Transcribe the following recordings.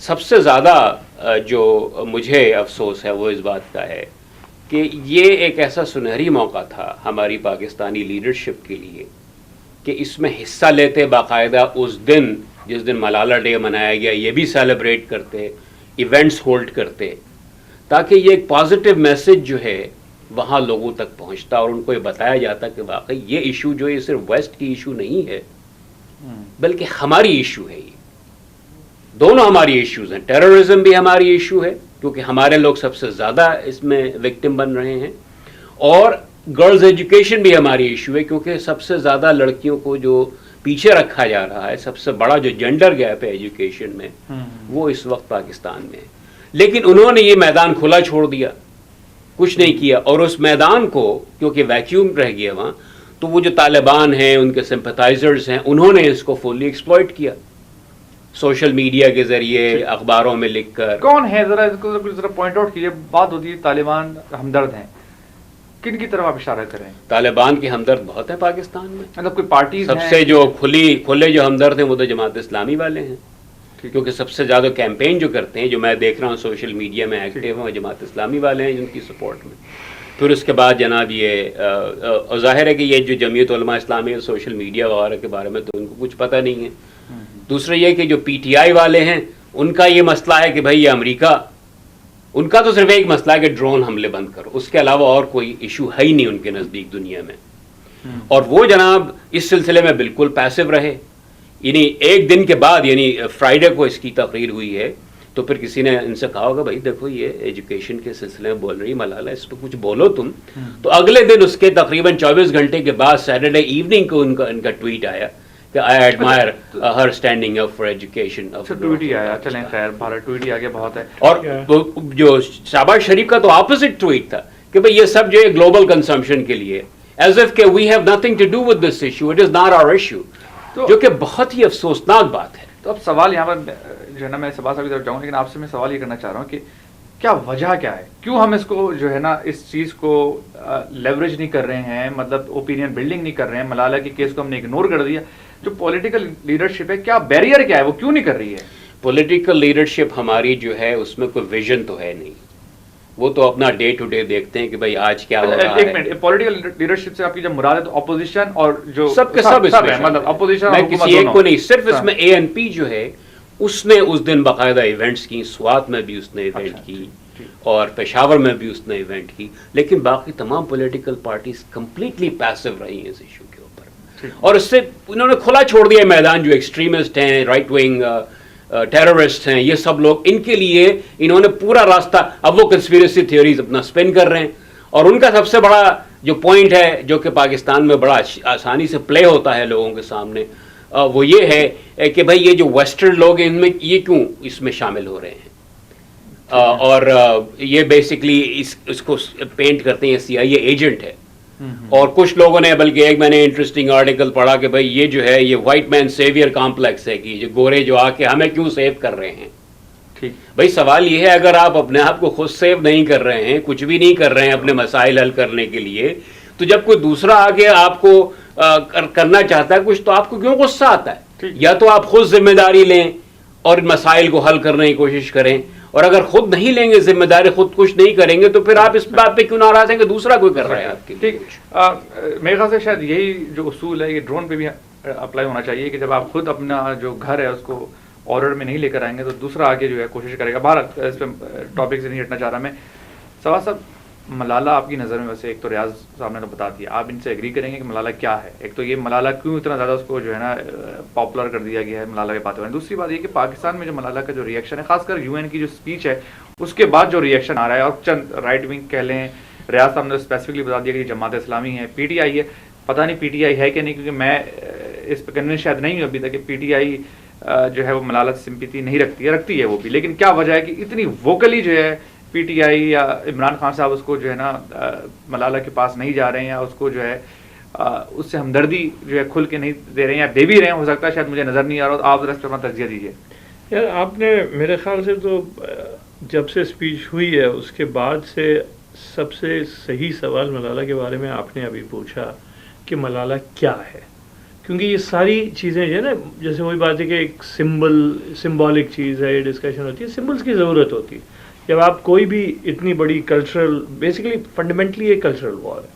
سب سے زیادہ جو مجھے افسوس ہے وہ اس بات کا ہے کہ یہ ایک ایسا سنہری موقع تھا ہماری پاکستانی لیڈرشپ کے لیے کہ اس میں حصہ لیتے، باقاعدہ اس دن جس دن ملالہ ڈے منایا گیا یہ بھی سیلیبریٹ کرتے، ایونٹس ہولڈ کرتے، تاکہ یہ ایک پازیٹیو میسج جو ہے وہاں لوگوں تک پہنچتا اور ان کو یہ بتایا جاتا کہ واقعی یہ ایشو جو یہ صرف ویسٹ کی ایشو نہیں ہے بلکہ ہماری ایشو ہے، یہ دونوں ہماری ایشوز ہیں. ٹیررزم بھی ہماری ایشو ہے کیونکہ ہمارے لوگ سب سے زیادہ اس میں وکٹم بن رہے ہیں، اور گرلز ایجوکیشن بھی ہماری ایشو ہے کیونکہ سب سے زیادہ لڑکیوں کو جو پیچھے رکھا جا رہا ہے، سب سے بڑا جو جینڈر گیپ ہے ایجوکیشن میں وہ اس وقت پاکستان میں ہے. لیکن انہوں نے یہ میدان کھلا چھوڑ دیا، کچھ نہیں کیا، اور اس میدان کو کیونکہ ویکیوم رہ گیا وہاں، تو وہ جو طالبان ہیں، ان کے سمپتھائزرز ہیں، انہوں نے اس کو فلی ایکسپلائٹ کیا سوشل میڈیا کے ذریعے، اخباروں میں لکھ کر. کون ہے ذرا اس کو ذرا پوائنٹ آؤٹ کیجیے. بات ہوتی ہے طالبان ہمدرد ہیں، کن کی طرف آپ اشارہ کر رہے ہیں؟ طالبان کے ہمدرد بہت ہیں پاکستان میں، مطلب کوئی پارٹیز سب سے جو کھلے جو ہمدرد ہیں وہ تو جماعت اسلامی والے ہیں، کیونکہ سب سے زیادہ کیمپین جو کرتے ہیں، جو میں دیکھ رہا ہوں سوشل میڈیا میں ایکٹیو ہیں، وہ جماعت اسلامی والے ہیں جن کی سپورٹ میں. پھر اس کے بعد جناب یہ ظاہر ہے کہ یہ جو جمعیت علماء اسلامی سوشل میڈیا وغیرہ کے بارے میں تو ان کو کچھ پتہ نہیں ہے. دوسرا یہ کہ جو پی ٹی آئی والے ہیں ان کا یہ مسئلہ ہے کہ بھائی یہ امریکہ، ان کا تو صرف ایک مسئلہ ہے کہ ڈرون حملے بند کرو، اس کے علاوہ اور کوئی ایشو ہے ہی نہیں ان کے نزدیک دنیا میں. اور وہ جناب اس سلسلے میں بالکل پیسو رہے. یعنی ایک دن کے بعد، یعنی فرائیڈے کو اس کی تقریر ہوئی ہے، تو پھر کسی نے ان سے کہا ہوگا بھائی دیکھو یہ ایجوکیشن کے سلسلے میں بول رہی ملالہ، اس پہ کچھ بولو تم. تو اگلے دن اس کے تقریباً 24 گھنٹے کے بعد سیٹرڈے ایوننگ کو ان کا ٹویٹ آیا کہ I admire her standing up for education. Tweet ہی آیا، چلیں خیر، بھارت ٹویٹ ہی آگے بہت ہے. اور جو شہباز شریف کا تو اپوزٹ ٹویٹ تھا کہ بھئی یہ سب جو ہے گلوبل کنزمپشن کے لیے، ایز اف کہ we have nothing to do with this issue, it is not our issue، جو کہ بہت ہی افسوسناک بات ہے. تو اب سوال یہاں پر جو ہے نا، میں سبا صاحب کی طرف جاؤں لیکن آپ سے میں سوال یہ کرنا چاہ رہا ہوں کہ کیا وجہ کیا ہے، کیوں ہم اس کو جو ہے نا اس چیز کو لیوریج نہیں کر رہے ہیں، مطلب اوپینین بلڈنگ نہیں کر رہے ہیں. ملالہ کے کیس کو ہم نے اگنور کر دیا. جو پولیٹیکل لیڈرشپ ہے، کیا بیریئر کیا ہے، وہ کیوں نہیں کر رہی ہے؟ پولیٹیکل لیڈرشپ ہماری جو ہے اس میں کوئی ویژن تو ہے نہیں، وہ تو اپنا ڈے ٹو ڈے دیکھتے ہیں کہ بھائی آج کیا ہو رہا ہے. ایک منٹ، پولیٹیکل لیڈرشپ سے آپ کی جب مراد ہے تو اپوزیشن اور جو سب کے سب اس میں مطلب اپوزیشن، میں کسی ایک کو نہیں، صرف اس میں اے این پی جو ہے اس نے اس دن باقاعدہ ایونٹس کی، سوات میں بھی اس نے ایونٹ کی اور پشاور میں بھی اس نے ایونٹ کی، لیکن باقی تمام پولیٹیکل پارٹیز کمپلیٹلی پیسو رہی ہیں اس ایشو کے اوپر. اور اس سے انہوں نے کھلا چھوڑ دیا میدان. جو ایکسٹریمسٹ ہیں، رائٹ ونگ ٹیررسٹ ہیں، یہ سب لوگ، ان کے لیے انہوں نے پورا راستہ، اب وہ کنسپیریسی تھیوریز اپنا سپن کر رہے ہیں. اور ان کا سب سے بڑا جو پوائنٹ ہے جو کہ پاکستان میں بڑا آسانی سے پلے ہوتا ہے لوگوں کے سامنے، وہ یہ ہے کہ بھائی یہ جو ویسٹرن لوگ ہیں ان میں یہ کیوں اس میں شامل ہو رہے ہیں. اور یہ بیسکلی اس کو پینٹ کرتے ہیں سی آئی اے ایجنٹ ہے. اور کچھ لوگوں نے، بلکہ ایک میں نے انٹرسٹنگ آرٹیکل پڑھا کہ بھائی یہ جو ہے یہ وائٹ مین سیویئر کمپلیکس ہے کہ جو گورے جو آ کے ہمیں کیوں سیو کر رہے ہیں. بھائی سوال یہ ہے اگر آپ اپنے آپ کو خود سیو نہیں کر رہے ہیں، کچھ بھی نہیں کر رہے ہیں اپنے مسائل حل کرنے کے لیے، تو جب کوئی دوسرا آ کے آپ کو کرنا چاہتا ہے کچھ تو آپ کو کیوں غصہ آتا ہے؟ یا تو آپ خود ذمہ داری لیں اور ان مسائل کو حل کرنے کی کوشش کریں، اور اگر خود نہیں لیں گے ذمہ داری، خود کچھ نہیں کریں گے، تو پھر آپ اس بات پہ کیوں ناراض ہیں کہ دوسرا کوئی کر رہا ہے آپ کے لیے. ٹھیک، میرے خیال سے شاید یہی جو اصول ہے یہ ڈرون پہ بھی اپلائی ہونا چاہیے کہ جب آپ خود اپنا جو گھر ہے اس کو آرڈر میں نہیں لے کر آئیں گے تو دوسرا آگے جو ہے کوشش کرے گا. باہر اس پہ ٹاپک سے نہیں ہٹنا چاہ رہا میں. سوا صاحب، ملالہ آپ کی نظر میں ویسے ایک تو ریاض صاحب نے تو بتا دیا، آپ ان سے ایگری کریں گے کہ ملالہ کیا ہے؟ ایک تو یہ ملالہ کیوں اتنا زیادہ اس کو جو ہے نا پاپولر کر دیا گیا ہے ملالہ کے باتوں میں. دوسری بات یہ کہ پاکستان میں جو ملالہ کا جو ریئیکشن ہے، خاص کر یو این کی جو اسپیچ ہے اس کے بعد جو ریئیکشن آ رہا ہے، اور چند رائٹ ونگ کہہ لیں، ریاض صاحب نے اسپیسیفکلی بتا دیا کہ یہ جماعت اسلامی ہے، پی ٹی آئی ہے. پتہ نہیں پی ٹی آئی ہے کہ نہیں، کیونکہ میں اس پہ کنونس شاید نہیں ہوں ابھی تک کہ پی ٹی آئی جو ہے وہ ملالہ سے سمپیتی نہیں رکھتی ہے وہ بھی. لیکن کیا وجہ ہے کہ اتنی ووکلی جو ہے پی ٹی آئی یا عمران خان صاحب اس کو جو ہے نا ملالہ کے پاس نہیں جا رہے ہیں، یا اس کو جو ہے اس سے ہمدردی جو ہے کھل کے نہیں دے رہے ہیں، یا دے بھی رہے ہیں، ہو سکتا ہے شاید مجھے نظر نہیں آ رہا. آپ ذرا اس پہ اپنا تجزیہ دیجیے. یار آپ نے میرے خیال سے تو جب سے اسپیچ ہوئی ہے اس کے بعد سے سب سے صحیح سوال ملالہ کے بارے میں آپ نے ابھی پوچھا کہ ملالہ کیا ہے. کیونکہ یہ ساری چیزیں جو ہے نا، جیسے وہی بات ہے کہ ایک سمبولک چیز ہے، یہ ڈسکشن ہوتی ہے، سمبلس کی ضرورت ہوتی ہے جب آپ کوئی بھی اتنی بڑی کلچرل، بیسیکلی فنڈامنٹلی ایک کلچرل وار ہے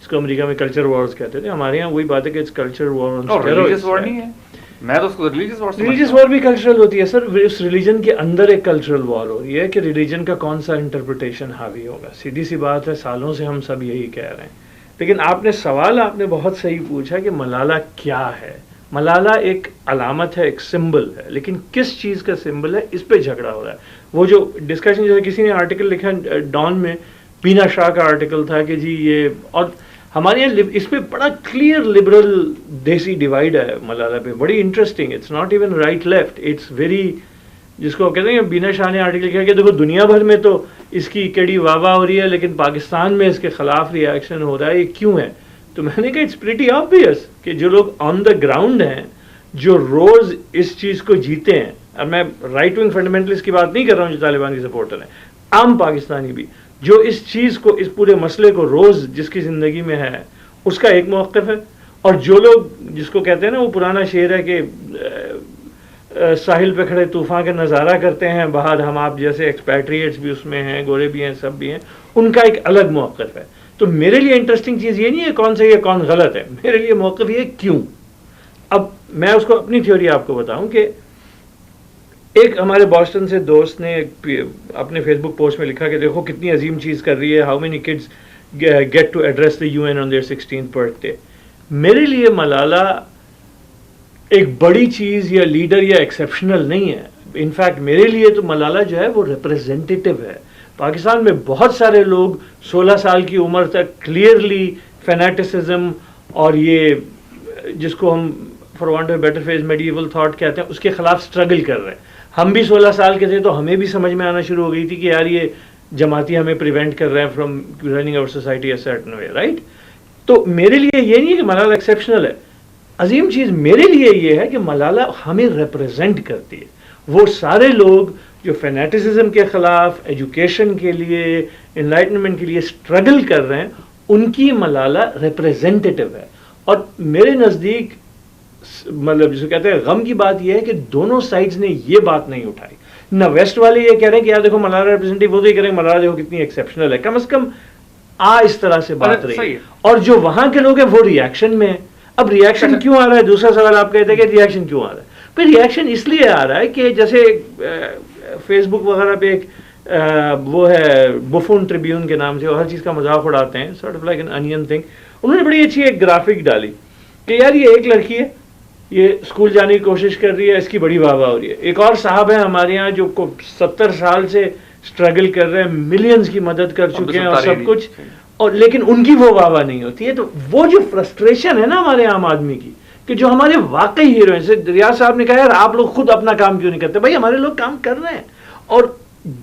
جس کو امریکہ میں کلچر وارز کہتے تھے، ہمارے یہاں وہی بات ہے کہ کلچر وار ریلیجس وار نہیں ہے، میں تو اس کو ریلیجس وار ریلیجس وار بھی کلچرل ہوتی ہے سر. اس ریلیجن کے اندر ایک کلچرل وار ہو رہی ہے کہ ریلیجن کا کون سا انٹرپریٹیشن حاوی ہوگا. سیدھی سی بات ہے، سالوں سے ہم سب یہی کہہ رہے ہیں. لیکن آپ نے بہت صحیح پوچھا کہ ملالہ کیا ہے. ملالہ ایک علامت ہے، ایک سمبل ہے، لیکن کس چیز کا سمبل ہے اس پہ جھگڑا ہو رہا ہے. وہ جو ڈسکشن، جیسے کسی نے آرٹیکل لکھا ڈان میں، بینا شاہ کا آرٹیکل تھا کہ جی یہ، اور ہمارے یہاں اس پہ بڑا کلیئر لبرل دیسی ڈیوائڈ ہے ملالہ پہ، بڑی interesting. It's not even right left, it's very, جس کو کہتے ہیں بینا شاہ نے آرٹیکل کیا کہ دیکھو دنیا بھر میں تو اس کی کیڑی واہ واہ ہو رہی ہے، لیکن پاکستان میں اس کے خلاف ری ایکشن ہو رہا ہے، یہ کیوں ہے؟ تو میں نے کہا اٹس پریٹی آبویس کہ جو لوگ آن دا گراؤنڈ ہیں، جو روز اس چیز کو جیتے ہیں، اور میں رائٹ ونگ فنڈامنٹلسٹ کی بات نہیں کر رہا ہوں جو طالبان کے سپورٹر ہیں، عام پاکستانی بھی جو اس چیز کو، اس پورے مسئلے کو روز جس کی زندگی میں ہے، اس کا ایک موقف ہے. اور جو لوگ جس کو کہتے ہیں نا، وہ پرانا شعر ہے کہ ساحل پہ کھڑے طوفان کا نظارہ کرتے ہیں باہر، ہم آپ جیسے ایکسپیٹریٹس بھی اس میں ہیں، گورے بھی ہیں، سب بھی ہیں، ان کا ایک الگ موقف ہے. تو میرے لیے انٹرسٹنگ چیز یہ نہیں ہے کون صحیح ہے کون غلط ہے، میرے لیے موقف یہ کیوں. اب میں اس کو اپنی تھیوری آپ کو بتاؤں کہ ایک ہمارے بoston سے دوست نے اپنے فیس بک پوسٹ میں لکھا کہ دیکھو کتنی عظیم چیز کر رہی ہے، how many kids get to address the UN on their 16th birthday. میرے لیے ملالہ ایک بڑی چیز یا لیڈر یا ایکسیپشنل نہیں ہے. انفیکٹ میرے لیے تو ملالہ جو ہے وہ ریپریزنٹیو ہے. پاکستان میں بہت سارے لوگ 16 سال کی عمر تک کلیئرلی فینیٹسزم اور یہ جس کو ہم for want of better phase medieval thought کہتے ہیں، اس کے خلاف اسٹرگل کر رہے ہیں. ہم بھی 16 سال کے تھے تو ہمیں بھی سمجھ میں آنا شروع ہو گئی تھی کہ یار یہ جماعتی ہمیں پریونٹ کر رہے ہیں from running our society a certain way, right. تو میرے لیے یہ نہیں ہے کہ ملالہ ایکسیپشنل ہے. عظیم چیز میرے لیے یہ ہے کہ ملالہ ہمیں ریپرزینٹ کرتی ہے. وہ سارے لوگ جو فینیٹسزم کے خلاف، ایجوکیشن کے لیے، انلائٹنمنٹ کے لیے اسٹرگل کر رہے ہیں، ان کی ملالہ ریپرزینٹیو ہے. اور میرے نزدیک مطلب جسے کہتے ہیں غم کی بات یہ ہے کہ دونوں سائڈز نے یہ بات نہیں اٹھائی. نہ ویسٹ والے یہ کہہ رہے ہیں کہ یار دیکھو ملالہ ریپرزینٹیو، وہ تو یہ کہہ رہے ہیں ملالہ دیکھو کتنی ایکسیپشنل ہے. کم از کم اس طرح سے بات رہی ہے. اور جو وہاں کے لوگ ہیں وہ ری ایکشن میں ہیں. اب ری ایکشن کیوں آ رہا ہے؟ دوسرا سوال آپ کہتے ہیں کہ ری ایکشن کیوں آ رہا ہے. پھر ری ایکشن اس لیے آ رہا ہے کہ جیسے فیس بک وغیرہ پہ ایک وہ ہے بفون ٹریبیون کے نام سے، وہ ہر چیز کا مذاق اڑاتے ہیں، sort of like an onion thing. انہوں نے بڑی اچھی ایک گرافک ڈالی کہ یار یہ ایک لڑکی ہے، یہ اسکول جانے کی کوشش کر رہی ہے، اس کی بڑی واہ واہ ہو رہی ہے. ایک اور صاحب ہیں ہمارے یہاں جو 70 سال سے اسٹرگل کر رہے ہیں، ملینز کی مدد کر چکے ہیں اور سب کچھ، اور لیکن ان کی وہ واہ واہ نہیں ہوتی ہے. تو وہ جو فرسٹریشن ہے نا ہمارے عام آدمی کی، کہ جو ہمارے واقعی ہیرو ہیں، جیسے ریاض صاحب نے کہا یار آپ لوگ خود اپنا کام کیوں نہیں کرتے؟ بھائی ہمارے لوگ کام کر رہے ہیں اور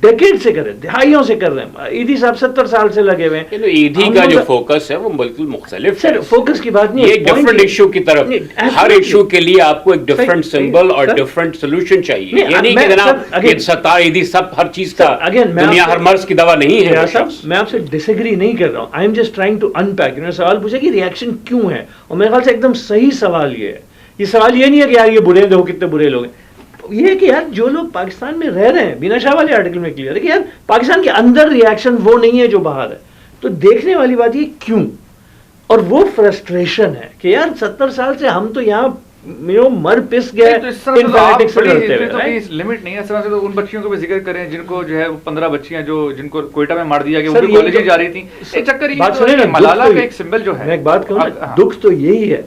ڈیکیڈ سے کر رہے ہیں، دہائیوں سے کر رہے ہیں. ایدھی صاحب 70 سال سے لگے ہوئے ہیں. ایدھی کا جو فوکس ہے وہ بالکل مختلف ہے. فوکس کی بات نہیں ہے، ایک ڈفرنٹ ایشو کی طرف، ہر ایشو کے لیے آپ کو ایک ڈفرنٹ سمبل اور ڈفرنٹ سولوشن چاہیے. یہ نہیں کہ جناب یہ ستار ایدھی سب ہر چیز کا دنیا ہر مرض کی دوا نہیں ہے. میں آپ سے ڈس ایگری نہیں کر رہا ہوں. I am just trying to unpack. انہوں نے سوال پوچھا کہ ریئیکشن کیوں ہے، اور میرے خیال سے ایک دم صحیح سوال یہ ہے. یہ سوال یہ نہیں ہے کہ یار یہ برے ہیں، دیکھو کتنے برے لوگ ہیں. یہ ہے کہ یار جو لوگ پاکستان میں رہ رہے ہیں، بینا شاہ والے آرٹیکل میں کلیئر ہے کہ یار پاکستان کے اندر ری ایکشن وہ نہیں ہے جو باہر ہے. تو دیکھنے والی بات یہ کیوں، اور وہ فرسٹریشن ہے کہ یار 70 سال سے ہم تو یہاں مر پس گئے لمٹ نہیں ہے. اس طرح سے تو ان بچیوں کو بھی ذکر کریں جن کو جو ہے 15 بچیاں جو جن کو کوئٹہ میں مار دیا گیا، وہ کالج جا رہی تھیں. چکر یہ ملالہ کا ایک سمبل جو ہے. میں ایک بات کہوں، دکھ تو یہی ہے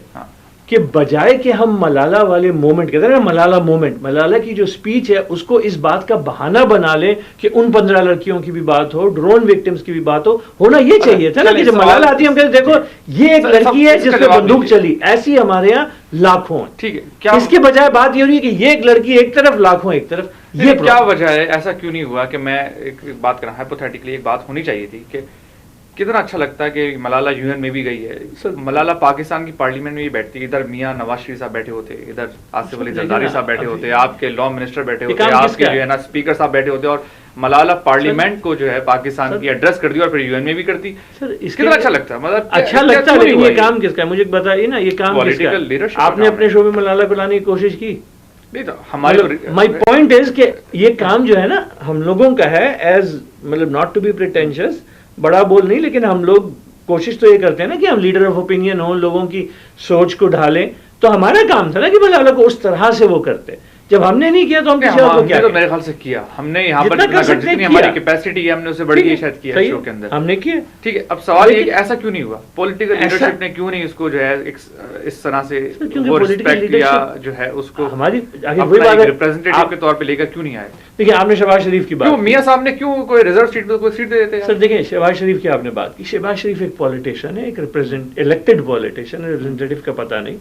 کہ بجائے کہ ہم ملالہ والے مومنٹ کہتے ہیں نا، ملالہ مومنٹ، ملالہ کی جو اسپیچ ہے اس کو اس بات کا بہانہ بنا لیں کہ ان 15 لڑکیوں کی بھی بات ہو، ڈرون وکٹمز کی بھی بات ہو. ہونا یہ چاہیے تھا نا کہ جب ملالہ آتی ہے ہم کہتے ہیں دیکھو یہ ایک لڑکی ہے جس پہ بندوق چلی. ایسی ہمارے یہاں لاکھوں ہیں. ٹھیک ہے، اس کے بجائے بات یہ ہو رہی ہے کہ یہ ایک لڑکی ایک طرف، لاکھوں ایک طرف. یہ کیا وجہ ہے؟ ایسا کیوں نہیں ہوا کہ میں ایک بات کرا ہائپوتھیٹیکلی، ایک بات ہونی چاہیے تھی کہ کتنا اچھا لگتا ہے کہ ملالہ UN میں بھی گئی ہے. ملالہ پاکستان کی پارلیمنٹ میں بھی بیٹھتی ہے. ادھر میاں نواز شریف صاحب بیٹھے ہوتے، ادھر آصف علی زرداری صاحب بیٹھے ہوتے، آپ کے لا منسٹر بیٹھے ہوتے، آپ کے جو ہے نا اسپیکر صاحب بیٹھے ہوتے، اور ملالہ پارلیمنٹ کو جو ہے پاکستان کی ایڈریس کرتی اور پھر یو این میں بھی کرتی. سر اس کتنا اچھا لگتا ہے, مطلب اچھا لگتا ہے, لیکن یہ کام کس کا ہے مجھے بتائیے نا, یہ کام کس کا ہے؟ آپ نے اپنے شعبے ملالہ کو لانے کی کوشش کی؟ مائی پوائنٹ از کہ یہ کام جو ہے نا ہم لوگوں کا ہے, ایز مطلب ناٹ ٹو بی پریٹینشیس, بڑا بول نہیں, لیکن ہم لوگ کوشش تو یہ کرتے ہیں نا کہ ہم لیڈر آف اوپینین ہوں, لوگوں کی سوچ کو ڈھالیں. تو ہمارا کام تھا نا کہ ملالہ کو اس طرح سے وہ کرتے. جب ہم نے نہیں کیا تو ہم کسی اور کو کیا؟ میرے خیال سے کیا ہم نے, یہاں پر جتنی ہماری کیپیسٹی ہے ہم نے اسے بڑی شاید کیا شو کے اندر, ہم نے کیا. ٹھیک ہے, اب سوال یہ کہ ایسا کیوں نہیں ہوا, پولیٹیکل لیڈرشپ نے کیوں نہیں اس کو جو ہے اس طرح سے وہ ریسپیکٹ یا جو ہے اس کو ہماری ریپرزینٹیٹیو کے طور پہ لے کر کیوں نہیں آئے؟ دیکھیں آپ نے شہباز شریف کی بات, میاں صاحب نے کیوں کوئی ریزرو سیٹ پہ کوئی سیٹ دے دیتے ہیں؟ سر دیکھیں شہباز شریف کی آپ نے بات کی, شہباز شریف ایک پولیٹیشین ہے, ایک الیکٹڈ پولیٹیشین ہے, ریپرزینٹیٹیو کا پتہ نہیں,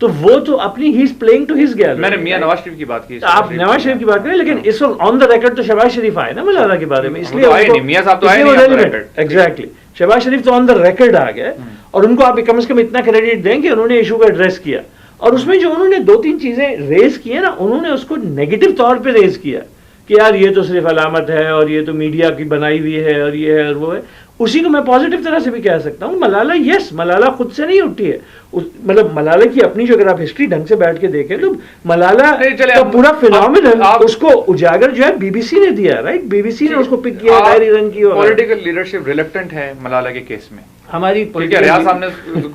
تو وہ تو اپنی ہی is playing to his gallery. میں نے میاں نواز شریف کی بات کی, آپ نواز شریف کی بات کریں, لیکن اس وقت آن دا ریکارڈ تو شہباز شریف آئے نا ملالہ کے بارے میں, اس لیے میاں صاحب تو آئے نہیں. ایگزیکٹلی, شہباز شریف تو آن دا ریکارڈ آ گئے, اور ان کو آپ کم از کم اتنا کریڈٹ دیں کہ انہوں نے ایشو کو ایڈریس کیا, اور اس میں جو انہوں نے 2-3 چیزیں ریز کی ہیں نا, انہوں نے اس کو نیگیٹو طور پہ ریز کیا کہ یار یہ تو صرف علامت ہے, اور یہ تو میڈیا کی بنائی ہوئی ہے, اور یہ ہے اور وہ ہے. اسی کو میں پازیٹیو طرح سے بھی کہہ سکتا ہوں, ملالہ یس, ملالہ خود سے نہیں اٹھی ہے, مطلب ملالہ کی اپنی جو اگر آپ ہسٹری ڈھنگ سے بیٹھ کے دیکھیں تو ملالہ کا پورا فینومینن اس کو اجاگر جو ہے بی بی سی نے دیا, رائٹ, بی بی سی نے اس کو پک کیا, ڈائری رن کی. پولیٹیکل لیڈرشپ ریلیکٹنٹ ہے ملالہ کے کیس میں ہماری, ریاض صاحب نے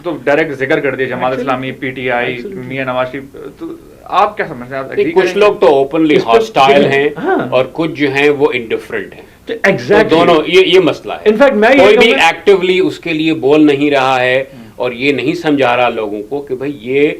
تو ڈائریکٹ ذکر کر دیا, Jamaat Islami, P T I, Mian Nawaz Sharif, تو آپ کیا سمجھتے ہیں؟ کچھ لوگ تو اوپنلی ہاسٹائل ہیں اور کچھ جو ہیں وہ انڈیفرنٹ ہیں, دونوں یہ مسئلہ ہے. کوئی بھی ایکٹیولی اس کے لیے بول نہیں رہا ہے اور یہ نہیں سمجھا رہا لوگوں کو کہ بھائی یہ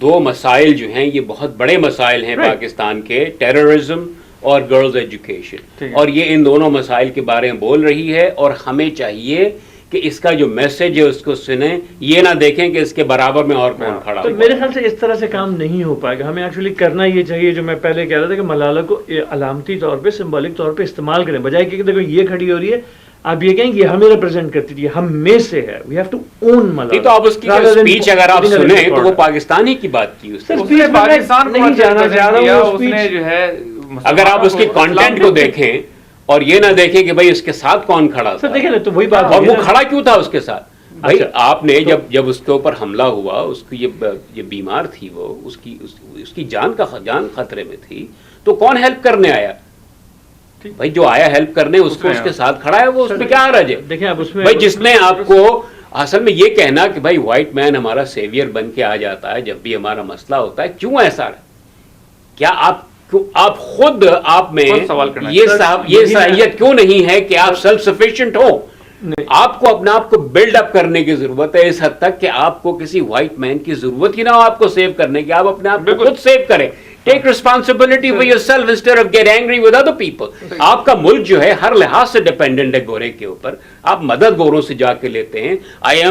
2 مسائل جو ہیں یہ بہت بڑے مسائل ہیں پاکستان کے, ٹیررزم اور گرلز ایجوکیشن, اور یہ ان دونوں مسائل کے بارے میں بول رہی ہے, اور ہمیں چاہیے کہ اس کا جو میسج ہے اس کو سنیں, یہ نہ دیکھیں کہ اس کے برابر میں اور کون کھڑا. تو میرے خیال سے اس طرح سے کام نہیں ہو پائے گا, ہمیں ایکچولی کرنا یہ چاہیے جو میں پہلے کہہ رہا تھا کہ ملالہ کو علامتی طور پہ, سمبولک طور پہ استعمال کریں, بجائے کہ دیکھو یہ کھڑی ہو رہی ہے, آپ یہ کہیں کہ یہ ہمیں ریپرزینٹ کرتی تھی, ہم میں سے ہے, we have to own Malala. تو آپ اس کی اسپیچ اگر آپ سنیں تو وہ پاکستانی کی بات کی, اس نے پاکستان کو نہیں جانا چاہ رہا, اس نے جو ہے اگر آپ اس کے کانٹینٹ کو دیکھیں اور یہ نہ دیکھیں کہ بھائی اس کے ساتھ کون کھڑا تھا, دیکھیں تو وہی بات, اور وہ کھڑا کیوں تھا اس کے ساتھ. بھائی آپ نے جب اس کے اوپر حملہ ہوا, اس کی یہ بیمار تھی, وہ اس کی جان خطرے میں تھی, تو کون ہیلپ کرنے آیا؟ بھائی جو آیا ہیلپ کرنے اس کو اس کے ساتھ کھڑا ہے, وہ اس میں کیا حرج ہے؟ دیکھیں اب اس میں بھائی جس نے آپ کو اصل میں یہ کہنا کہ بھائی وائٹ مین ہمارا سیویئر بن کے آ جاتا ہے جب بھی ہمارا مسئلہ ہوتا ہے, کیوں ایسا ہے؟ کیا آپ خود آپ میں یہ صلاحیت کیوں نہیں ہے کہ آپ سیلف سفیشینٹ ہو؟ آپ کو اپنے آپ کو بلڈ اپ کرنے کی ضرورت ہے اس حد تک کہ آپ کو کسی وائٹ مین کی ضرورت ہی نہ ہو آپ کو سیو کرنے کی, آپ اپنے آپ کو خود سیو کریں. Take responsibility for yourself instead of get angry with other people. آپ کا ملک جو ہے ہر لحاظ سے ڈیپینڈنٹ ہے گورے کے اوپر, آپ مدد گوروں سے جا کے لیتے ہیں. آئی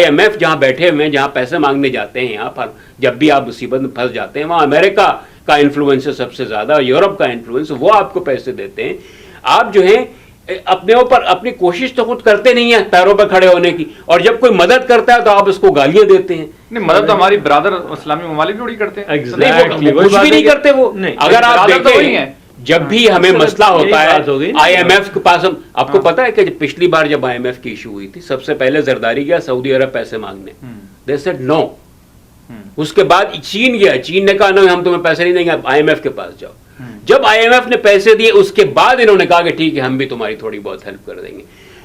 ایم ایف جہاں بیٹھے ہوئے ہیں, جہاں پیسے مانگنے جاتے ہیں, یہاں پر جب بھی آپ مصیبت میں پھنس جاتے ہیں, وہاں امریکہ کا انفلوئنس ہے سب سے زیادہ, یورپ کا انفلوئنس, وہ آپ کو پیسے دیتے ہیں. آپ جو ہیں اپنے اوپر اپنی کوشش تو خود کرتے نہیں ہیں پیروں پہ کھڑے ہونے کی, اور جب کوئی مدد کرتا ہے تو آپ اس کو گالیاں دیتے ہیں. نہیں, مدد تو ہماری برادر اسلامی ممالک بھی کرتے ہیں, کچھ بھی نہیں کرتے وہ. اگر آپ دیکھیں جب بھی ہمیں مسئلہ ہوتا ہے آئی ایم ایف کے پاس, آپ کو پتا ہے کہ پچھلی بار جب آئی ایم ایف کی ایشو ہوئی تھی, سب سے پہلے زرداری گیا سعودی عرب پیسے مانگنے, دے سیڈ نو. اس کے بعد چین گیا, چین نے کہا نہیں ہم تمہیں پیسے نہیں دیں گے, آئی ایم ایف کے پاس جاؤ. جب آئی ایم ایف نے پیسے دیے اس کے بعد انہوں نے کہا کہ ٹھیک ہے ہم بھی تمہاری تھوڑی بہت ہیلپ کر دیں گے.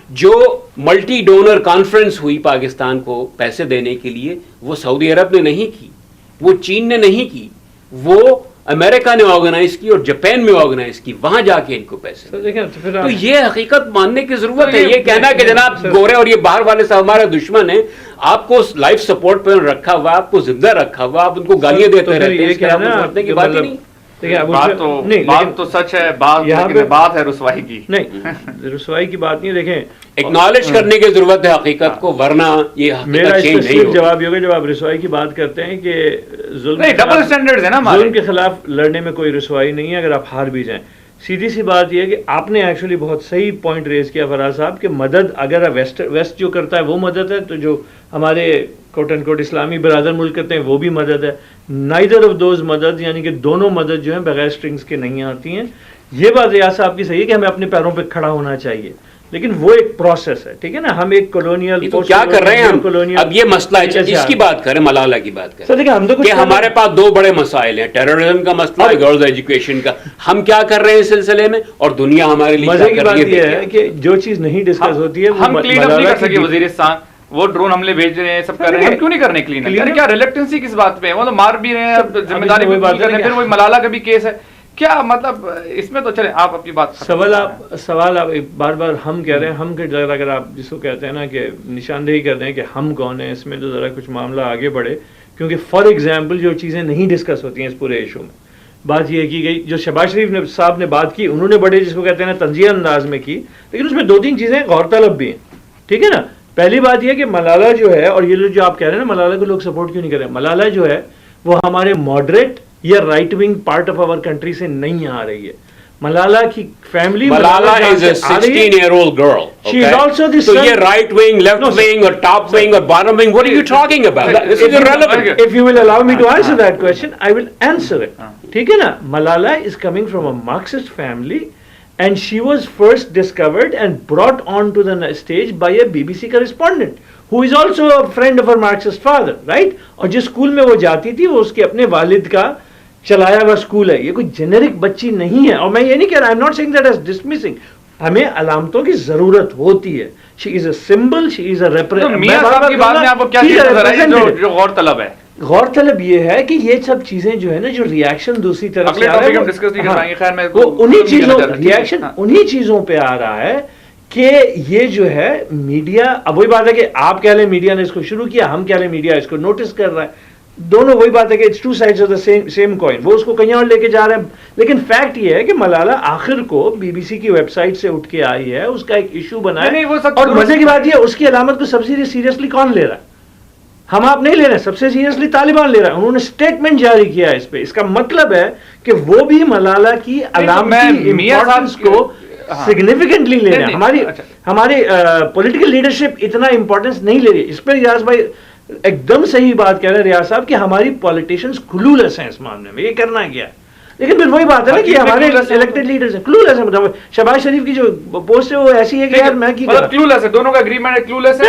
جو ملٹی ڈونر کانفرنس ہوئی پاکستان کو پیسے دینے کے لیے, وہ سعودی عرب نے نہیں کی, وہ چین نے نہیں کی, وہ امریکہ نے آرگنائز کی اور جاپان میں آرگنائز کی, وہاں جا کے ان کو پیسے. تو یہ حقیقت ماننے کی ضرورت ہے. یہ کہنا کہ جناب گورے اور یہ باہر والے سے ہمارا دشمن ہے, آپ کو لائف سپورٹ پہ رکھا ہوا, آپ کو زندہ رکھا ہوا, آپ ان کو گالیاں دیتے رہتے ہیں, کی بات ہی نہیں. بات تو سچ ہے, بات ہے رسوائی کی. نہیں, رسوائی کی بات نہیں. دیکھیں ایکنالج کرنے کی ضرورت ہے حقیقت کو, ورنہ یہ میرا صرف جواب یہ ہوگا جب آپ رسوائی کی بات کرتے ہیں کہ ڈبل اسٹینڈرڈز ہیں نا, ظلم کے خلاف لڑنے میں کوئی رسوائی نہیں ہے اگر آپ ہار بھی جائیں. سیدھی سی بات یہ ہے کہ آپ نے ایکچولی بہت صحیح پوائنٹ ریز کیا فراز صاحب, کہ مدد اگر ویسٹ جو کرتا ہے وہ مدد ہے, تو جو ہمارے کوٹ اینڈ کوٹ اسلامی برادر ملک کرتے ہیں وہ بھی مدد ہے. نائدر آف دوز مدد, یعنی کہ دونوں مدد جو ہیں بغیر اسٹرنگس کے نہیں آتی ہیں. یہ بات ریاض صاحب کی صحیح ہے کہ ہمیں اپنے پیروں پہ کھڑا ہونا چاہیے، لیکن وہ ایک پروسیس ہے، ٹھیک ہے نا. ہم ایک کولونیل تو کیا کر رہے ہیں ہم اب؟ یہ مسئلہ ہے، اس کی بات کریں، ملالہ کی بات کریں کہ ہمارے پاس دو بڑے مسائل ہیں، ٹیررزم کا مسئلہ ہے، گرلز ایجوکیشن کا. ہم کیا کر رہے ہیں اس سلسلے میں، اور دنیا ہمارے لیے مزے کی بات یہ ہے کہ جو چیز نہیں ڈسکس ہوتی ہے ہم کلین اپ نہیں کر سکے. وزیرستان وہ ڈرون حملے بھیج رہے ہیں، سب کر رہے ہیں، ہم کیوں نہیں کرنے کلین اپ؟ کیا ریلیکٹنسی کس بات پہ ہے؟ وہ تو مار بھی رہے ہیں، ذمہ داری بھی قبول کر رہے ہیں، پھر وہی ملالہ کا بھی کیس ہے. کیا مطلب اس میں تو چلے آپ اپنی بات سوال آپ بار بار ہم کہہ رہے ہیں، ہم کے اگر آپ جس کو کہتے ہیں نا کہ نشاندہی کر رہے ہیں کہ ہم کون ہیں، اس میں تو ذرا کچھ معاملہ آگے بڑھے. کیونکہ فار ایگزامپل جو چیزیں نہیں ڈسکس ہوتی ہیں اس پورے ایشو میں، بات یہ کی گئی جو شہباز شریف صاحب نے بات کی، انہوں نے بڑے جس کو کہتے ہیں نا تنزیہ انداز میں کی، لیکن اس میں دو تین چیزیں غور طلب بھی ہیں، ٹھیک ہے نا. پہلی بات یہ کہ ملالہ جو ہے، اور یہ جو آپ کہہ رہے ہیں نا ملالہ کو لوگ سپورٹ کیوں نہیں کر رہے ہیں، ملالہ جو ہے وہ ہمارے ماڈریٹ یا right wing part of our country سے نہیں آ رہی ہے. ملالہ کی family Malala is a 16-year-old girl. She is also the son. So یہ right wing, left wing, or top wing, or bottom wing, what are you talking about? This is irrelevant. If you will allow me to answer that question, I will answer it. ٹھیک ہے نا. Malala is coming from a Marxist family and she was first discovered and brought onto the stage by a BBC correspondent who is also a friend of her Marxist father, right? اور جس school میں وہ جاتی تھی وہ اس کے اپنے والد کا چلایا ہوا اسکول ہے. یہ کوئی جنرک بچی نہیں ہے. اور میں یہ نہیں کہہ رہا، I'm not saying that as dismissing. ہمیں علامتوں کی ضرورت ہوتی ہے. She is a symbol, she is a representative. میاں صاحب کی بات میں آپ کو کیا چیز نظر آئی جو غور طلب ہے؟ غور طلب یہ ہے کہ یہ سب چیزیں جو ہے نا، جو ریاکشن دوسری طرف سے آ رہا ہے وہ انہی چیزوں پہ آ رہا ہے کہ یہ جو ہے میڈیا، اب وہی بات ہے کہ آپ کہہ لیں میڈیا نے اس کو شروع کیا، ہم کہہ لیں میڈیا اس کو نوٹس کر رہا ہے. دونوں وہی بات ہے کہ it's two sides of the same coin. وہ اس کو کہیں اور لے کے جا رہے ہیں، لیکن فیکٹ یہ ہے کہ ملالہ آخر کو بی بی سی کی ویب سائٹ سے اٹھ کے آئی ہے، اس کا ایک ایشو بنا ہے. اور مزے کی بات یہ اس کی علامت کو سب سے سیریسلی کون لے رہا ہے؟ ہم آپ نہیں لے رہے ہیں، سب سے سیریسلی طالبان لے رہا ہے. انہوں نے اسٹیٹمنٹ جاری کیا ہے اس پہ. اس کا مطلب ہے کہ وہ بھی ملالہ کی علامتی امپورٹنس کو سگنیفیکنٹلی لے رہے ہیں. ہماری پولیٹیکل لیڈرشپ اتنا امپورٹنس نہیں لے رہی. اس پہ ریاض بھائی ایک دم صحیح بات کہہ رہے ہیں ریاض صاحب کہ ہماری پولیٹیشینز کلولیس ہیں اس معاملے میں، یہ کرنا کیا ہے. لیکن پھر وہی بات ہے نا کہ ہمارے الیکٹڈ لیڈرز ہیں کلولیس ہیں. مطلب شہباز شریف کی جو پوسٹ ہے وہ ایسی ہے کہ یار میں کی مطلب کلولیس ہے، دونوں کا اگریمنٹ ہے، کلولیس ہے.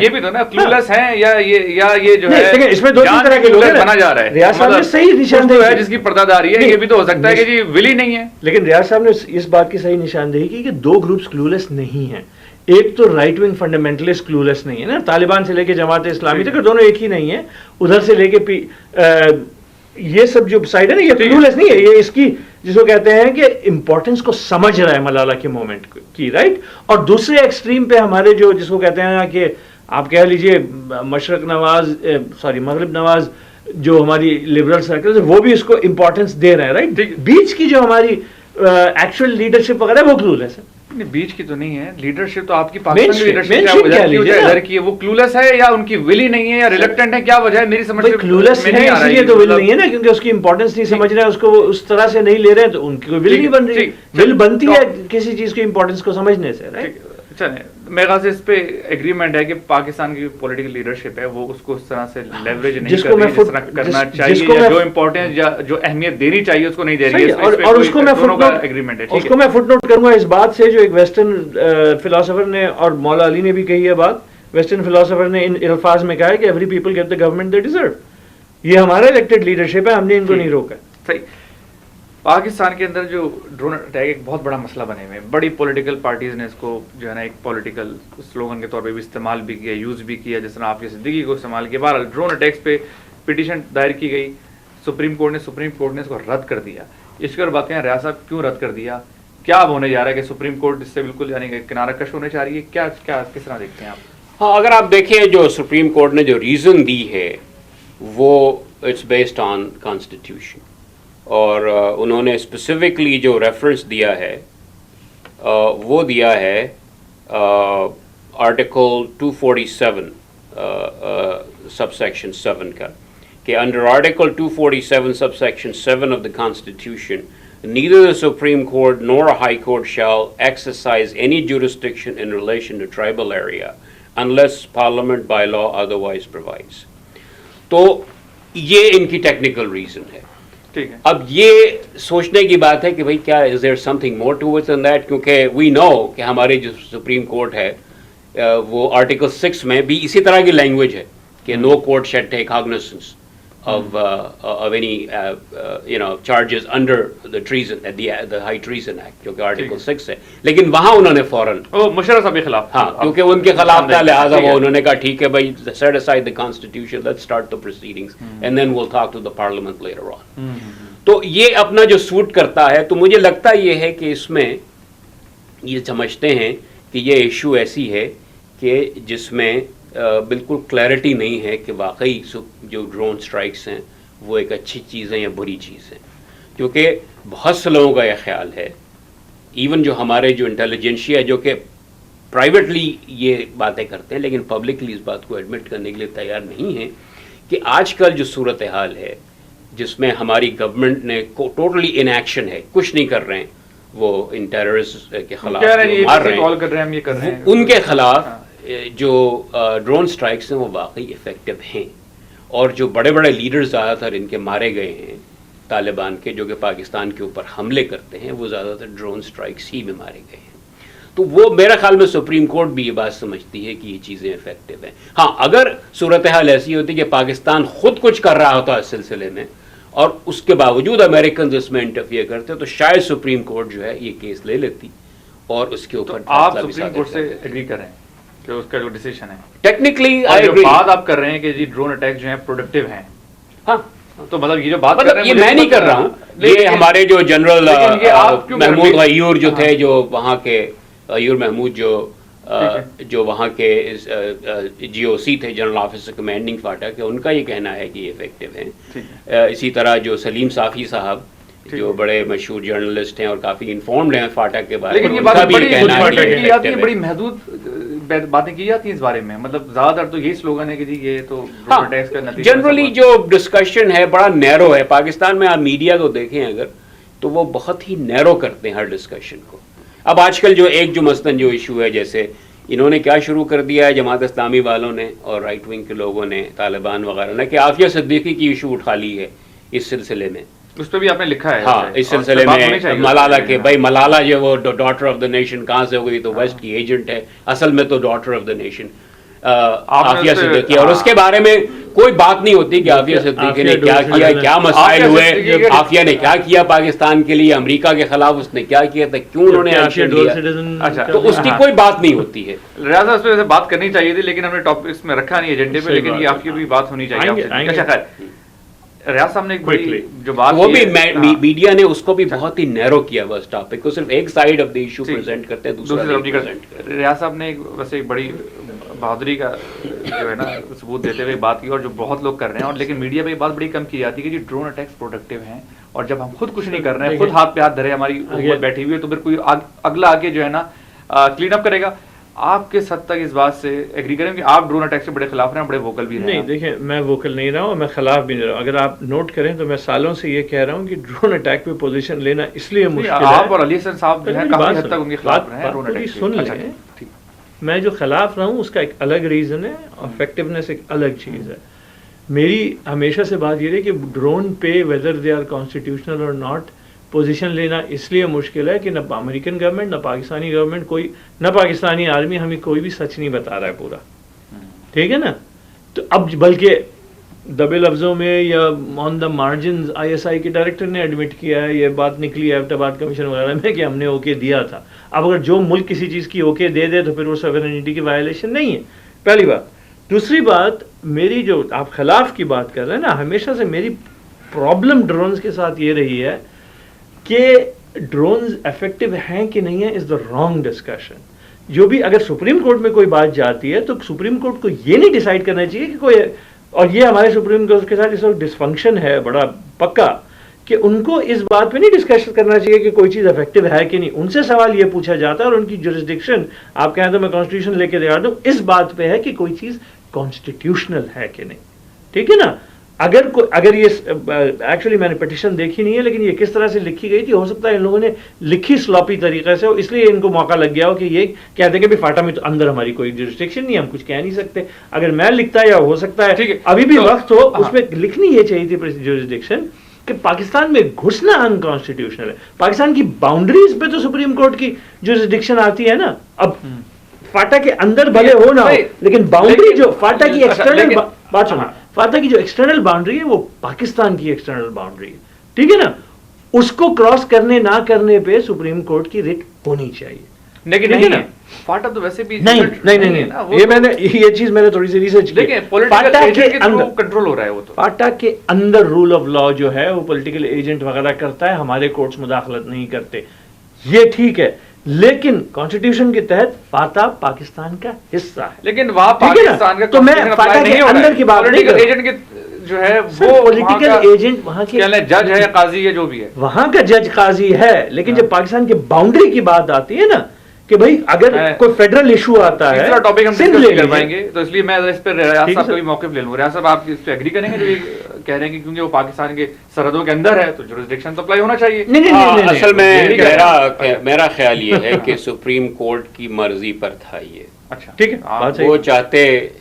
یہ بھی تو نا کلولیس ہیں یا یہ جو ہے اس میں دو تین طرح کے لوگ بنا جا رہا ہے. ریاض صاحب نے صحیح نشاندہی ہے جس کی پردہ ہے، یہ بھی تو ہو سکتا ہے کہ جی ولی نہیں ہے. لیکن ریاض صاحب نے اس بات کی صحیح نشاندہی کی کہ دو گروپس کلولیس نہیں ہیں. ایک تو رائٹ ونگ فنڈامنٹلسٹ کلولیس نہیں ہے نا، طالبان سے لے کے جماعت اسلامی تک دونوں ایک ہی نہیں ہے. ادھر سے لے کے یہ سب جو سائڈ ہے نا یہ کلولیس نہیں ہے. یہ اس کی جس کو کہتے ہیں کہ امپورٹنس کو سمجھ رہا ہے ملالہ کے مومنٹ کی، رائٹ. اور دوسرے ایکسٹریم پہ ہمارے جو جس کو کہتے ہیں کہ آپ کہہ لیجئے مغرب نواز جو ہماری لبرل سرکل ہے وہ بھی اس کو امپورٹنس دے رہے ہیں، رائٹ. بیچ کی جو ہماری ایکچوئل لیڈرشپ وغیرہ وہ کلولیس ہے. بیچ کی تو نہیں ہے لیڈرشپ، تو آپ کی پاکستانی لیڈرشپ ادھر کی ہے وہ کلولیس ہے یا ان کی ولی نہیں ہے یا ریلیکٹنٹ ہے، کیا وجہ ہے؟ میری سمجھ سے کلولیس ہے اس لیے تو ول نہیں ہے نا، کیونکہ اس کی امپورٹنس نہیں سمجھ رہے ہیں، اس کو وہ اس طرح سے نہیں لے رہے ہیں، تو ان کی ول نہیں بن رہی. ول بنتی ہے کسی چیز کی امپورٹنس کو سمجھنے سے، رائٹ. چلیں میرے خیال سے اس پہ ایگریمنٹ ہے کہ پاکستان کی پولیٹیکل لیڈرشپ ہے وہ اس کو اس طرح سے لیوریج نہیں کر رہی جس طرح کرنا چاہیے، یا جو امپورٹنس یا جو اہمیت دینی چاہیے اس کو نہیں دے رہی ہے. اور اس کو میں فٹ نوٹ کروں گا اس بات سے جو ایک ویسٹرن فلاسفر نے اور مولا علی نے بھی کہی ہے بات. ویسٹرن فلاسفر نے ان الفاظ میں کہا ہے کہ every people get the government they deserve. یہ ہمارا الیکٹڈ لیڈرشپ ہے، ہم نے ان کو نہیں روکا. صحیح. پاکستان کے اندر جو ڈرون اٹیک ایک بہت بڑا مسئلہ بنے ہوئے ہیں. بڑی پولیٹیکل پارٹیز نے اس کو جو ہے نا ایک پولیٹیکل سلوگن کے طور پہ بھی استعمال بھی کیا، یوز بھی کیا، جس طرح آپ کی صدیقی کو استعمال کیا. بہرحال ڈرون اٹیکس پہ پٹیشن دائر کی گئی، سپریم کورٹ نے اس کو رد کر دیا. اس کے اور بات کریں ریاض صاحب کیوں رد کر دیا، کیا اب ہونے جا رہا ہے کہ سپریم کورٹ اس سے بالکل یعنی کہ کنارہ کش ہونے چاہ رہی ہے، کیا کس طرح دیکھتے ہیں آپ؟ ہاں، اگر آپ دیکھیں جو سپریم کورٹ نے جو ریزن دی ہے وہ اٹس بیسڈ آن کانسٹیٹیوشن، اور انہوں نے اسپیسیفکلی جو ریفرنس دیا ہے وہ دیا ہے آرٹیکل 247 سب سیکشن 7 کا، کہ under article 247 sub section 7 of the constitution neither the Supreme Court nor a High Court shall exercise any jurisdiction in relation to tribal area unless Parliament by law otherwise provides. تو یہ ان کی technical reason ہے. ٹھیک ہے. اب یہ سوچنے کی بات ہے کہ بھئی کیا is there something more to it than that, کیونکہ وی نو کہ ہمارے جو سپریم کورٹ ہے وہ آرٹیکل 6 میں بھی اسی طرح کی لینگویج ہے کہ no court shall take cognizance of any charges under the treason, the high treason act جو کہ article 6 ہے، لیکن وہاں انہوں نے فوراً مشرف صاحب کے خلاف، ہاں کیونکہ ان کے خلاف تھا، لہٰذا وہ انہوں نے کہا ٹھیک ہے بھائی set aside the constitution, let's start the proceedings and then we'll talk to the parliament later on. تو یہ اپنا جو سوٹ کرتا ہے، تو مجھے لگتا یہ ہے کہ اس میں یہ سمجھتے ہیں کہ یہ ایشو ایسی ہے کہ جس میں بالکل کلیئرٹی نہیں ہے کہ واقعی جو ڈرون سٹرائکس ہیں وہ ایک اچھی چیز ہے یا بری چیز ہے، کیونکہ بہت سے لوگوں کا یہ خیال ہے، ایون جو ہمارے جو انٹیلیجنشیا ہے جو کہ پرائیویٹلی یہ باتیں کرتے ہیں لیکن پبلکلی اس بات کو ایڈمٹ کرنے کے لیے تیار نہیں ہیں، کہ آج کل جو صورتحال ہے جس میں ہماری گورنمنٹ نے ٹوٹلی ان ایکشن ہے، کچھ نہیں کر رہے ہیں، وہ ان ٹیررسٹ کے خلاف مار رہے ہیں، ان کے خلاف جو ڈرون سٹرائکس ہیں وہ واقعی افیکٹو ہیں، اور جو بڑے بڑے لیڈرز زیادہ تر ان کے مارے گئے ہیں طالبان کے جو کہ پاکستان کے اوپر حملے کرتے ہیں، وہ زیادہ تر ڈرون سٹرائکس ہی میں مارے گئے ہیں. تو وہ میرا خیال میں سپریم کورٹ بھی یہ بات سمجھتی ہے کہ یہ چیزیں افیکٹو ہیں. ہاں اگر صورتحال ایسی ہوتی کہ پاکستان خود کچھ کر رہا ہوتا اس سلسلے میں اور اس کے باوجود امریکنز اس میں انٹرفیئر کرتے تو شاید سپریم کورٹ جو ہے یہ کیس لے لیتی اور اس کے اوپر آپ سپریم کورٹ سے ایگری کریں کہ اس کا جو ڈیسیژن ہے ٹیکنیکلی جو بات آپ کر رہے ہیں کہ جی ڈرون اٹیک جو ہیں پروڈکٹیو ہیں، ہاں تو مطلب یہ جو بات کر رہے ہیں یہ میں نہیں کر رہا ہوں، یہ ہمارے جو جنرل محمود غیور جو تھے، جو وہاں کے غیور محمود جو وہاں کے جی او سی تھے، جنرل آفیسر کمانڈنگ فاٹا کے، ان کا یہ کہنا ہے کہ یہ افیکٹو ہیں. اسی طرح جو سلیم صافی صاحب جو بڑے مشہور جرنلسٹ ہیں اور کافی انفارمڈ ہیں فاٹا کے بارے میں، لیکن یہ بات بڑی محدود باتیں کی جاتی ہیں اس بارے میں، مطلب زیادہ تر تو یہی سلوگن ہے کہ جی یہ تو ڈرون اٹیکس کا نتیجہ. جنرلی جو ڈسکشن ہے بڑا نیرو ہے پاکستان میں، آپ میڈیا کو دیکھیں اگر تو وہ بہت ہی نیرو کرتے ہیں ہر ڈسکشن کو. اب آج کل جو ایک جو مثلاً جو ایشو ہے، جیسے انہوں نے کیا شروع کر دیا ہے جماعت اسلامی والوں نے اور رائٹ ونگ کے لوگوں نے، طالبان وغیرہ نے، کہ عافیہ صدیقی کی ایشو اٹھا لی ہے اس سلسلے میں. اس پہ بھی آپ نے لکھا ہے، ہاں اس سلسلے میں ملالہ کے، بھائی ملالہ جو وہ ڈاٹر آف دا نیشن کہاں سے ہو گئی، تو ویسٹ کی ایجنٹ ہے، اصل میں تو daughter of the nation Aafia Siddiqui. اور اس کے بارے میں کوئی بات نہیں ہوتی کہ عافیہ صدیقی نے کیا کیا، کیا مسائل ہوئے، عافیہ نے کیا کیا پاکستان کے لیے، امریکہ کے خلاف اس نے کیا کیا تھا، کیوں انہوں نے ایکشن لیا، تو اس کی کوئی بات نہیں ہوتی ہے. ریاض صاحب اس پہ بات کرنی چاہیے تھی لیکن ہم نے ٹاپک اس میں رکھا نہیں ایجنڈے پہ، لیکن یہ آپ کی بھی بات ہونی چاہیے. اچھا خیر، ریاض صاحب نے جو بات وہ بھی میڈیا نے اس کو بھی بہت ہی نیرو کیا ہوا اس ٹاپک کو، صرف ایک side of the issue present کرتے ہیں، دوسرا نہیں پریزنٹ کرتے. ریاض صاحب نے ویسے ایک بڑی بہادری کا جو ہے نا ثبوت دیتے ہوئے بات کی، اور جو بہت لوگ کر رہے ہیں، اور لیکن میڈیا پہ یہ بات بڑی کم کی جاتی ہے کہ جی ڈرون اٹیکس پروڈکٹیو ہیں، اور جب ہم خود کچھ نہیں کر رہے ہیں، خود ہاتھ پہ ہاتھ دھرے ہماری حکومت بیٹھی ہوئی ہے، تو پھر کوئی اگلا آگے جو ہے نا کلین اپ کرے گا. آپ کس حد تک اس بات سے ایگری کریں کہ آپ ڈرون اٹیک سے بڑے خلاف رہے ہیں، بڑے ووکل بھی رہے ہیں؟ نہیں دیکھیں، میں ووکل نہیں رہا ہوں، میں خلاف بھی نہیں رہا ہوں. اگر آپ نوٹ کریں تو میں سالوں سے یہ کہہ رہا ہوں کہ ڈرون اٹیک پہ پوزیشن لینا اس لیے مشکل ہے. آپ اور علی حسن صاحب جو ہے کافی حد تک ان کے خلاف رہے ہیں ڈرون اٹیک. سن لیں، میں جو خلاف رہا ہوں اس کا ایک الگ ریزن ہے، افیکٹونیس ایک الگ چیز ہے. میری ہمیشہ سے بات یہ رہی کہ ڈرون پہ ویدر دے آر کانسٹیٹیوشنل اور ناٹ پوزیشن لینا اس لیے مشکل ہے کہ نہ امریکن گورنمنٹ، نہ پاکستانی گورنمنٹ، کوئی نہ پاکستانی آرمی ہمیں کوئی بھی سچ نہیں بتا رہا ہے پورا، ٹھیک ہے نا. تو اب بلکہ دبے لفظوں میں یا آن دا مارجنز ISI کے ڈائریکٹر نے ایڈمٹ کیا ہے، یہ بات نکلی ہے ایبٹاباد کمیشن وغیرہ میں کہ ہم نے اوکے دیا تھا. اب اگر جو ملک کسی چیز کی اوکے دے دے تو پھر وہ سوورنٹی کی وائلیشن نہیں ہے، پہلی بات. دوسری بات، میری جو آپ خلاف کی بات کر رہے ہیں نا، ہمیشہ سے میری پرابلم ڈرونز کے ساتھ یہ رہی ہے کہ ڈرونز افیکٹو ہیں کہ نہیں ہیں از دا رانگ ڈسکشن. جو بھی اگر سپریم کورٹ میں کوئی بات جاتی ہے تو سپریم کورٹ کو یہ نہیں ڈیسائیڈ کرنا چاہیے کہ کوئی، اور یہ ہمارے سپریم کورٹ کے ساتھ اس وقت ڈسفنکشن ہے بڑا پکا، کہ ان کو اس بات پہ نہیں ڈسکس کرنا چاہیے کہ کوئی چیز افیکٹو ہے کہ نہیں. ان سے سوال یہ پوچھا جاتا ہے اور ان کی جورسڈکشن، آپ کہیں تو میں کانسٹیٹیوشن لے کے دکھا دوں، اس بات پہ ہے کہ کوئی چیز کانسٹیٹیوشنل ہے کہ نہیں، ٹھیک ہے نا. اگر یہ ایکچولی میں نے پٹیشن دیکھی نہیں ہے لیکن یہ کس طرح سے لکھی گئی تھی، ہو سکتا ہے ان لوگوں نے لکھی سلاپی طریقے سے، اس لیے ان کو موقع لگ گیا ہو کہ یہ کہتے ہیں کہ فاٹا میں تو اندر ہماری کوئی جورسڈکشن نہیں، ہم کچھ کہہ نہیں سکتے. اگر میں لکھتا یا ہو سکتا ہے ابھی بھی وقت ہو، اس میں لکھنی یہ چاہیے تھی جورسڈکشن کہ پاکستان میں گھسنا انکانسٹیٹیوشنل ہے. پاکستان کی باؤنڈریز پہ تو سپریم کورٹ کی جورسڈکشن آتی ہے نا. اب فاٹا کے اندر بھلے ہو نہ ہو, لیکن باؤنڈری جو فاٹا کی ایکسٹرنل بات سنا, فاٹا کی جو ایکسٹرنل باؤنڈری ہے وہ پاکستان کی ایکسٹرنل باؤنڈری ہے, ٹھیک ہے نا. اس کو کراس کرنے نہ کرنے پہ سپریم کورٹ کی رٹ ہونی چاہیے. لیکن نہیں ہے فاٹا تو ویسے بھی یہ چیز میں نے تھوڑی سی ریسرچ کی. کنٹرول ہو رہا ہے وہ تو فاٹا کے اندر رول آف لا جو ہے وہ پولیٹیکل ایجنٹ وغیرہ کرتا ہے, ہمارے کورٹس مداخلت نہیں کرتے, یہ ٹھیک ہے. لیکن کانسٹیٹیوشن کے تحت فاٹا پاکستان کا حصہ ہے. لیکن وہاں پاکستان کا تو میں فاٹا کے اندر کی بات نہیں کر رہا. ایجنٹ کے جو ہے وہ پولیٹیکل ایجنٹ وہاں کے جج ہے, قاضی ہے, جو بھی ہے وہاں کا جج قاضی ہے. لیکن جب پاکستان کے باؤنڈری کی بات آتی ہے نا کہ بھائی اگر کوئی فیڈرل ایشو آتا ہے, تیسرا ٹاپک ہم ڈسکس کر پائیں گے, تو اس لیے میں اس پہ ریاض صاحب کا بھی موقف لے لوں. ریاض صاحب آپ اس پہ ایگری کریں گے جو یہ کہہ رہے ہیں کہ کیونکہ وہ پاکستان کے سرحدوں کے اندر ہے تو جورسڈکشن تو اپلائی ہونا چاہیے؟ اصل میں میرا خیال یہ ہے کہ سپریم کورٹ کی مرضی پر تھا یہ. اچھا ٹھیک ہے, وہ چاہتے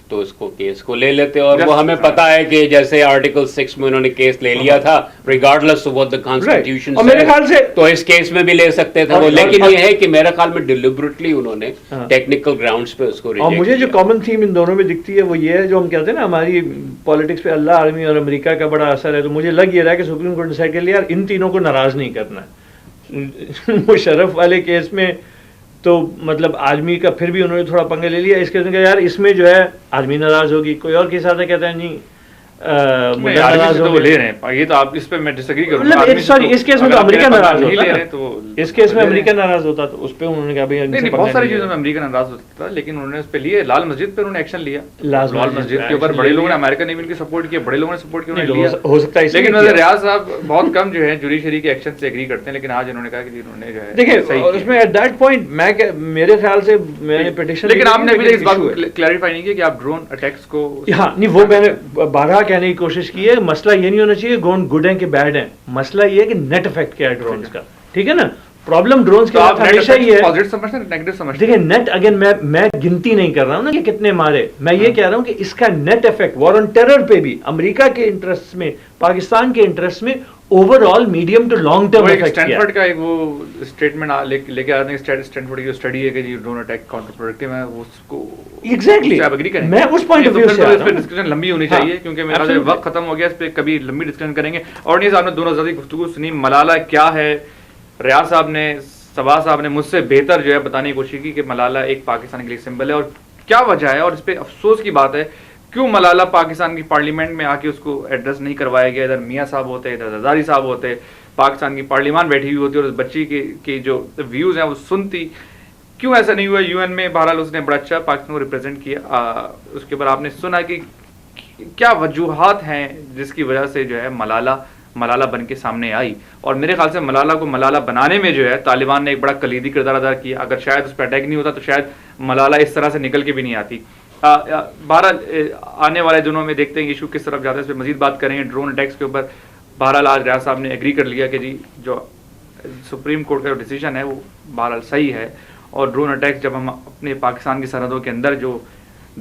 تو اس کو کیس کو لے لیتے, اور وہ ہمیں پتا ہے کہ جیسے آرٹیکل 6 میں انہوں نے کیس لے لیا تھا regardless of what the constitution, اور میرے خیال سے تو اس کیس میں بھی لے سکتے تھے وہ. لیکن یہ ہے کہ میرے خیال میں ڈیلیبریٹلی انہوں نے ٹیکنیکل گراؤنڈز پہ اس کو ریجیکٹ. اور مجھے جو کامن تھیم ان دونوں میں دکھتی ہے وہ یہ ہے, جو ہم کہتے ہیں نا ہماری پالیٹکس پہ اللہ عالمی اور امریکہ کا بڑا اثر ہے, تو مجھے لگ یہ رہا ہے کہ سپریم کورٹ نے ڈیسائیڈ کر لیا یار ان تینوں کو ناراض نہیں کرنا ہے. مشرف والے کیس میں تو مطلب آدمی کا پھر بھی انہوں نے تھوڑا پنگا لے لیا. اس کیس میں کہ یار اس میں جو ہے آدمی ناراض ہوگی, کوئی اور کیس آتا ہے کہتا ہے نہیں لے رہے ہیں. یہ تو آپ اس پہ میں ڈس ایگری کروں گا. سوری اس کیس میں تو امریکہ ناراض ہوتا ہے, تو اس کیس میں امریکہ ناراض ہوتا تو اس پہ انہوں نے کہا بھائی نہیں, بہت ساری چیزوں میں امریکہ ناراض ہوتا تھا, لیکن انہوں نے اس پہ لیے. لال مسجد پہ انہوں نے ایکشن لیا, لال مسجد کے اوپر بڑے لوگوں نے, امریکہ نے بھی ان کی سپورٹ کیا, بڑے لوگوں نے سپورٹ کیا, انہوں نے لیا. ہو سکتا ہے لیکن ریاض صاحب بہت کم جو ہے جوڈیشری کے ایکشن سے ایگری کرتے ہیں, لیکن آج انہوں نے کہا کہ انہوں نے جو ہے دیکھیں اس میں ایٹ دیٹ پوائنٹ میں میرے خیال سے میں نے پیٹیشن, لیکن آپ نے ابھی اس بات کو کلیریفائی نہیں کیا کہ آپ ڈرون اٹیکس کو, ہاں نہیں وہ میں نے بارہا کہنے کی کوشش کی ہے. مسئلہ یہ نہیں ہونا چاہیے ڈرون گڈ ہیں کہ بیڈ ہیں, مسئلہ یہ ہے کہ نیٹ افیکٹ کیا ہے ڈرونز کا, ٹھیک ہے نا. پرابلم ڈرونز کے ساتھ ہمیشہ یہ ہے, دیکھیں نیٹ اگین میں گنتی نہیں کر رہا ہوں نا کہ کتنے مارے, میں یہ کہہ رہا ہوں کہ اس کا net effect war on terror پہ بھی امریکہ کے انٹرسٹ میں, پاکستان کے انٹرسٹ میں overall medium to long term effect کیا. اسٹینفورڈ کا ایک وہ اسٹیٹمنٹ لے کے آتے ہیں, اسٹینفورڈ کی جو اسٹڈی ہے کہ جی ڈرون اٹیک کاؤنٹر پروڈکٹیو ہے, اس کو ایگزیکٹلی آپ ایگری کریں. میں اس پوائنٹ آف ویو سے اس پہ ڈسکشن لمبی ہونی چاہیے کیونکہ میرا وقت ختم ہو گیا, اس پہ کبھی لمبی ڈسکشن کریں گے. اور نہیں صاحب نے دونوں زیادہ گفتگو سنی, ملالہ کیا ہے, ریاض صاحب نے, صبا صاحب نے مجھ سے بہتر جو ہے بتانے کی کوشش کی کہ ملالہ ایک پاکستان کے لیے سمبل ہے اور کیا وجہ ہے, اور اس پہ افسوس کی بات ہے کیوں ملالہ پاکستان کی پارلیمنٹ میں آ کے اس کو ایڈریس نہیں کروایا گیا. ادھر میاں صاحب ہوتے, ادھر زرداری صاحب ہوتے, پاکستان کی پارلیمان بیٹھی ہوئی ہوتی اور اس بچی کی جو ویوز ہیں وہ سنتی, کیوں ایسا نہیں ہوا. یو این میں بہرحال اس نے بڑا اچھا پاکستان کو ریپرزینٹ کیا. اس کے بعد آپ نے سنا کہ کیا وجوہات ہیں جس کی وجہ سے جو ہے ملالہ بن کے سامنے آئی, اور میرے خیال سے ملالہ کو ملالہ بنانے میں جو ہے طالبان نے ایک بڑا کلیدی کردار ادا کیا. اگر شاید اس پہ اٹیک نہیں ہوتا تو شاید ملالہ اس طرح سے نکل کے بھی نہیں آتی. بہرحال آنے والے دنوں میں دیکھتے ہیں کہ ایشو کس طرف جاتا ہے, اس پہ مزید بات کریں گے ڈرون اٹیکس کے اوپر. بہرحال آج ریاض صاحب نے ایگری کر لیا کہ جی جو سپریم کورٹ کا جو ڈیسیجن ہے وہ بہرحال صحیح ہے, اور ڈرون اٹیکس جب ہم اپنے پاکستان کی سرحدوں کے اندر جو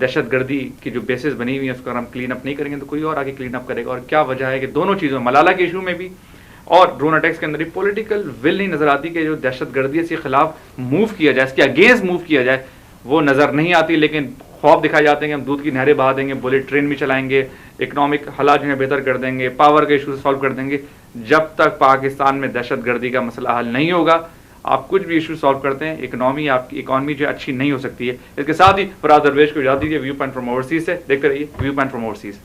دہشت گردی کی جو بیسز بنی ہوئی ہیں اس کو ہم کلین اپ نہیں کریں گے تو کوئی اور آگے کلین اپ کرے گا. اور کیا وجہ ہے کہ دونوں چیزوں, ملالہ کے ایشو میں بھی اور ڈرون اٹیکس کے اندر بھی پولیٹیکل ول نہیں نظر آتی کہ جو دہشت گردی کے خلاف موو کیا جائے, اس کے اگینسٹ موو کیا جائے, وہ نظر نہیں آتی. لیکن خواب دکھائے جاتے ہیں کہ ہم دودھ کی نہریں بہا دیں گے, بلٹ ٹرین بھی چلائیں گے, اکنامک حالات جو ہیں بہتر کر دیں گے, پاور کے ایشوز سالو کر دیں گے. جب تک پاکستان میں دہشت گردی کا مسئلہ حل نہیں ہوگا, آپ کچھ بھی ایشو سالو کرتے ہیں, اکنامی آپ کی اکانومی جو ہے اچھی نہیں ہو سکتی ہے. اس کے ساتھ ہی فراز درویش کو اجازت دیجیے ویو پوائنٹ فرام اوورسیز سے. دیکھتے رہیے ویو پوائنٹ فرام اوورسیز.